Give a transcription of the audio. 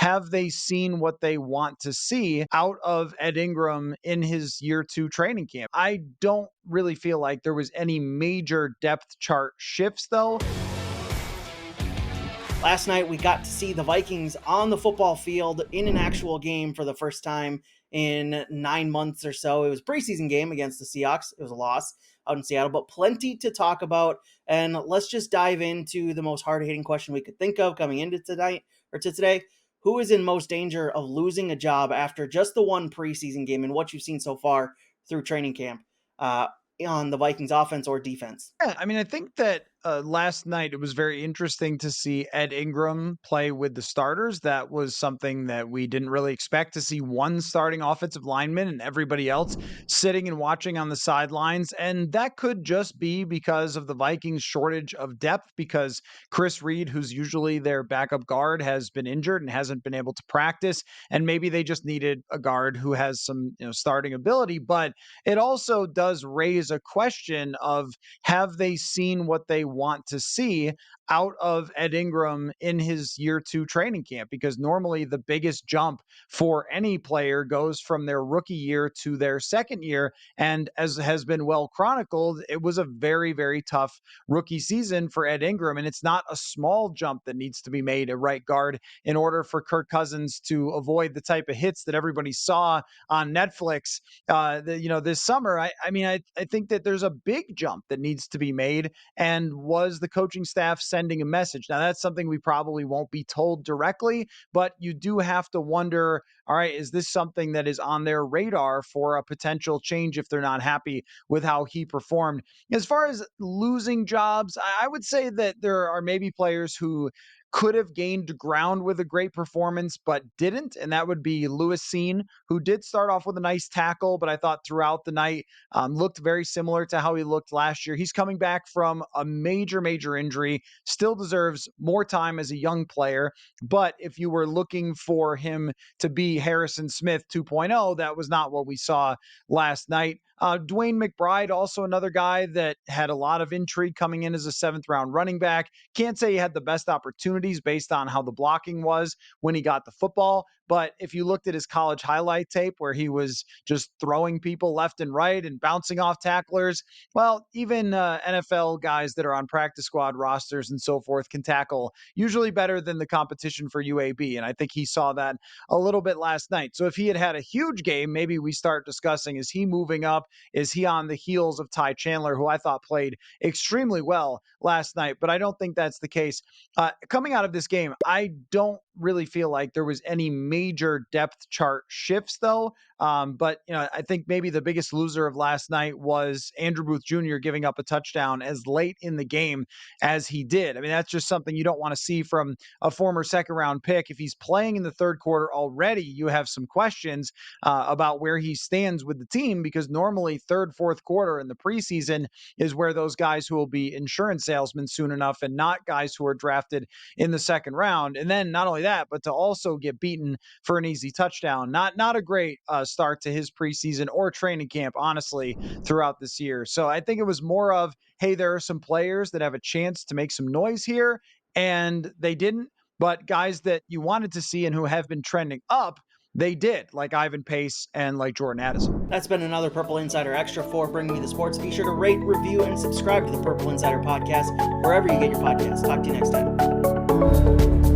have they seen what they want to see out of Ed Ingram in his year 2 training camp? I don't really feel like there was any major depth chart shifts, though. Last night, we got to see the Vikings on the football field in an actual game for the first time in 9 months or so. It was a preseason game against the Seahawks. It was a loss out in Seattle, but plenty to talk about. And let's just dive into the most hard-hitting question we could think of coming into tonight or to today. Who is in most danger of losing a job after just the one preseason game and what you've seen so far through training camp on the Vikings offense or defense? Yeah, I mean, I think that last night it was very interesting to see Ed Ingram play with the starters. That was something that we didn't really expect to see, one starting offensive lineman and everybody else sitting and watching on the sidelines. And that could just be because of the Vikings' shortage of depth, because Chris Reed, who's usually their backup guard, has been injured and hasn't been able to practice. And maybe they just needed a guard who has some, starting ability. But it also does raise a question of, have they seen what they want to see out of Ed Ingram in his year 2 training camp? Because normally the biggest jump for any player goes from their rookie year to their second year. And as has been well chronicled, it was a very, very tough rookie season for Ed Ingram. And it's not a small jump that needs to be made at right guard in order for Kirk Cousins to avoid the type of hits that everybody saw on Netflix this summer. I think that there's a big jump that needs to be made. And was the coaching staff sending a message? Now, that's something we probably won't be told directly, but you do have to wonder, all right, is this something that is on their radar for a potential change if they're not happy with how he performed? As far as losing jobs, I would say that there are maybe players who could have gained ground with a great performance, but didn't. And that would be Lewis Seen, who did start off with a nice tackle, but I thought throughout the night looked very similar to how he looked last year. He's coming back from a major, major injury, still deserves more time as a young player. But if you were looking for him to be Harrison Smith 2.0, that was not what we saw last night. Dwayne McBride, also another guy that had a lot of intrigue coming in as a 7th-round running back. Can't say he had the best opportunities based on how the blocking was when he got the football. But if you looked at his college highlight tape where he was just throwing people left and right and bouncing off tacklers, well, even NFL guys that are on practice squad rosters and so forth can tackle usually better than the competition for UAB. And I think he saw that a little bit last night. So if he had had a huge game, maybe we start discussing, is he moving up? Is he on the heels of Ty Chandler, who I thought played extremely well last night? But I don't think that's the case. Coming out of this game, I don't really feel like there was any major depth chart shifts, though. But I think maybe the biggest loser of last night was Andrew Booth Jr. giving up a touchdown as late in the game as he did. I mean, that's just something you don't want to see from a former 2nd-round pick. If he's playing in the 3rd quarter already, you have some questions about where he stands with the team, because normally 3rd, 4th quarter in the preseason is where those guys who will be insurance salesmen soon enough, and not guys who are drafted in the 2nd round. And then not only that, but to also get beaten for an easy touchdown. Not a great start to his preseason or training camp, honestly, throughout this year. So I think it was more of, hey, there are some players that have a chance to make some noise here, and they didn't. But guys that you wanted to see and who have been trending up, they did, like Ivan Pace and like Jordan Addison. That's been another Purple Insider Extra for Bring Me the Sports. Be sure to rate, review, and subscribe to the Purple Insider Podcast wherever you get your podcasts. Talk to you next time.